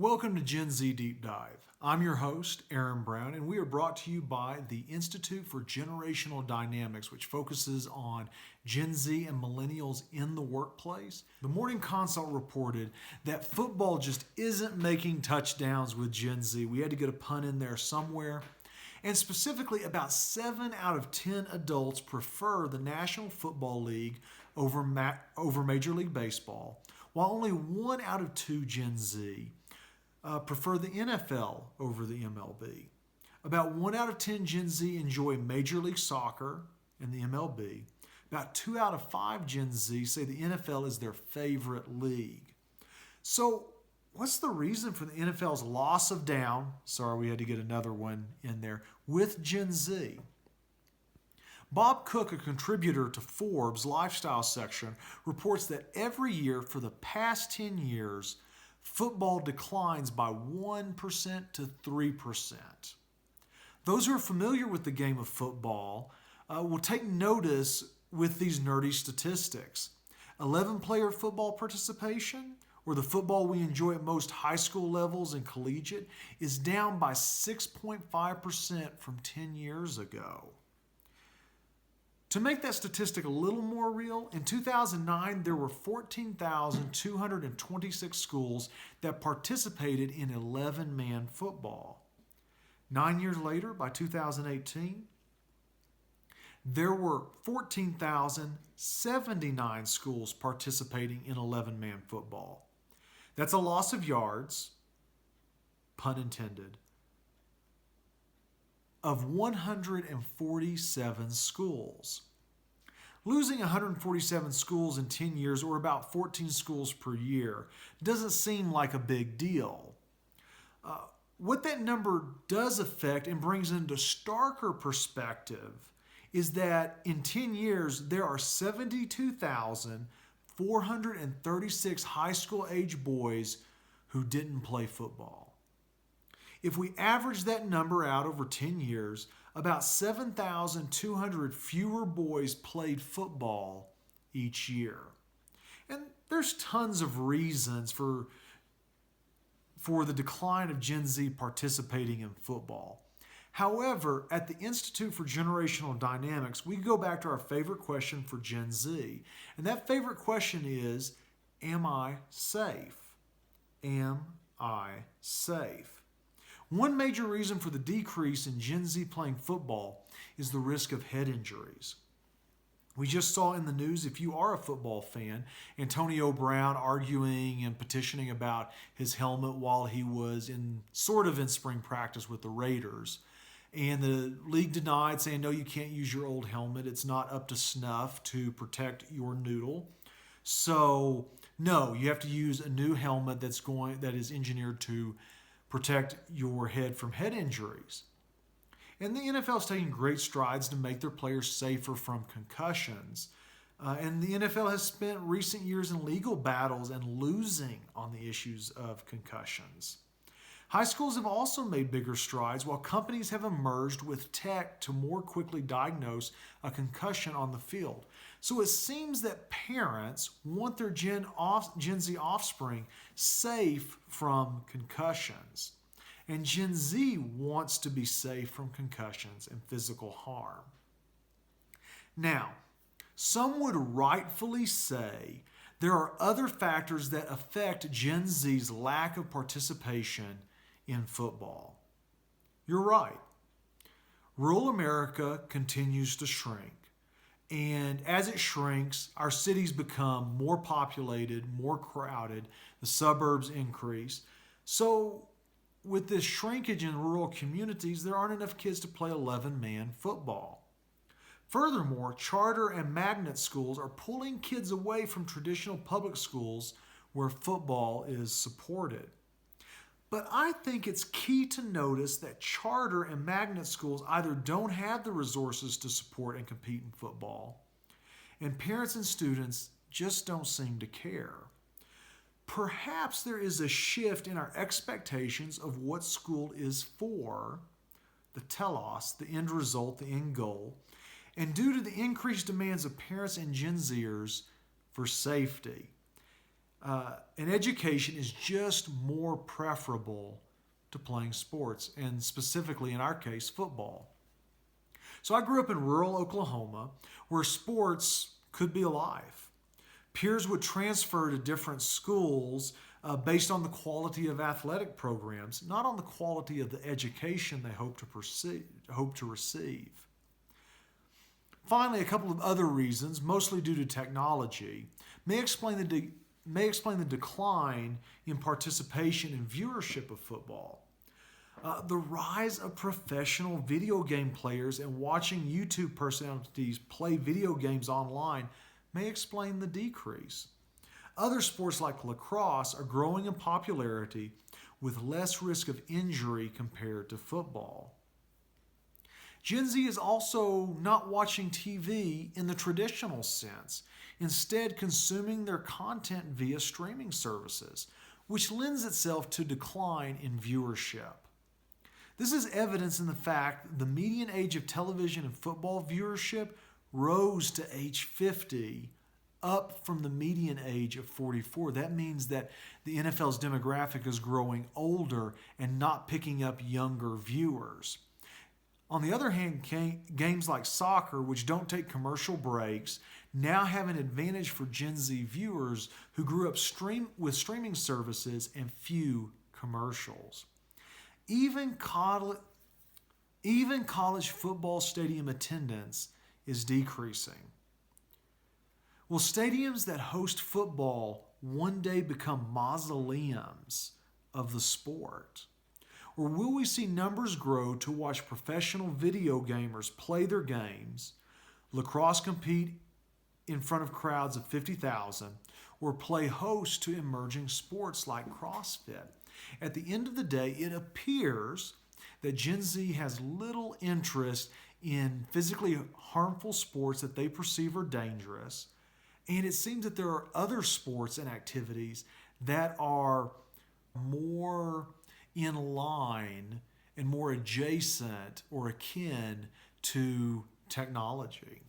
Welcome to Gen Z Deep Dive. I'm your host, Aaron Brown, and we are brought to you by the Institute for Generational Dynamics, which focuses on Gen Z and millennials in the workplace. The Morning Consult reported that football just isn't making touchdowns with Gen Z. We had to get a pun in there somewhere. And specifically, about 7 out of 10 adults prefer the National Football League over Major League Baseball, while only 1 out of 2 Gen Z prefer the NFL over the MLB. About 1 out of 10 Gen Z enjoy Major League Soccer and the MLB. About 2 out of 5 Gen Z say the NFL is their favorite league. So, what's the reason for the NFL's loss of down? Sorry, we had to get another one in there. With Gen Z. Bob Cook, a contributor to Forbes' lifestyle section, reports that every year for the past 10 years, football declines by 1% to 3%. Those who are familiar with the game of football will take notice with these nerdy statistics. 11-player football participation, or the football we enjoy at most high school levels and collegiate, is down by 6.5% from 10 years ago. To make that statistic a little more real, in 2009, there were 14,226 schools that participated in 11-man football. 9 years later, by 2018, there were 14,079 schools participating in 11-man football. That's a loss of yards, pun intended, of 147 schools. Losing 147 schools in 10 years, or about 14 schools per year, doesn't seem like a big deal. What that number does affect and brings into starker perspective is that in 10 years, there are 72,436 high school age boys who didn't play football. If we average that number out over 10 years, about 7,200 fewer boys played football each year. And there's tons of reasons for the decline of Gen Z participating in football. However, at the Institute for Generational Dynamics, we go back to our favorite question for Gen Z. And that favorite question is, am I safe? Am I safe? One major reason for the decrease in Gen Z playing football is the risk of head injuries. We just saw in the news, if you are a football fan, Antonio Brown arguing and petitioning about his helmet while he was in spring practice with the Raiders. And the league denied, saying, no, you can't use your old helmet. It's not up to snuff to protect your noodle. So, no, you have to use a new helmet that is engineered to protect your head from head injuries. And the NFL is taking great strides to make their players safer from concussions. And the NFL has spent recent years in legal battles and losing on the issues of concussions. High schools have also made bigger strides, while companies have emerged with tech to more quickly diagnose a concussion on the field. So it seems that parents want their Gen Z offspring safe from concussions. And Gen Z wants to be safe from concussions and physical harm. Now, some would rightfully say there are other factors that affect Gen Z's lack of participation in football. You're right. Rural America continues to shrink. And as it shrinks, our cities become more populated, more crowded, the suburbs increase. So with this shrinkage in rural communities, there aren't enough kids to play 11-man football. Furthermore, charter and magnet schools are pulling kids away from traditional public schools where football is supported. But I think it's key to notice that charter and magnet schools either don't have the resources to support and compete in football, and parents and students just don't seem to care. Perhaps there is a shift in our expectations of what school is for, the telos, the end result, the end goal, and due to the increased demands of parents and Gen Zers for safety. and education is just more preferable to playing sports, and specifically in our case, football. So I grew up in rural Oklahoma where sports could be alive. Peers would transfer to different schools based on the quality of athletic programs, not on the quality of the education they hope to receive. Finally, a couple of other reasons, mostly due to technology, may explain the decline in participation and viewership of football. The rise of professional video game players and watching YouTube personalities play video games online may explain the decrease. Other sports like lacrosse are growing in popularity with less risk of injury compared to football. Gen Z is also not watching TV in the traditional sense, instead consuming their content via streaming services, which lends itself to decline in viewership. This is evidence in the fact that the median age of television and football viewership rose to age 50, up from the median age of 44. That means that the NFL's demographic is growing older and not picking up younger viewers. On the other hand, games like soccer, which don't take commercial breaks, now have an advantage for Gen Z viewers who grew up with streaming services and few commercials. Even college football stadium attendance is decreasing. Will stadiums that host football one day become mausoleums of the sport? Or will we see numbers grow to watch professional video gamers play their games, lacrosse compete in front of crowds of 50,000, or play host to emerging sports like CrossFit? At the end of the day, it appears that Gen Z has little interest in physically harmful sports that they perceive are dangerous, and it seems that there are other sports and activities that are more in line and more adjacent or akin to technology.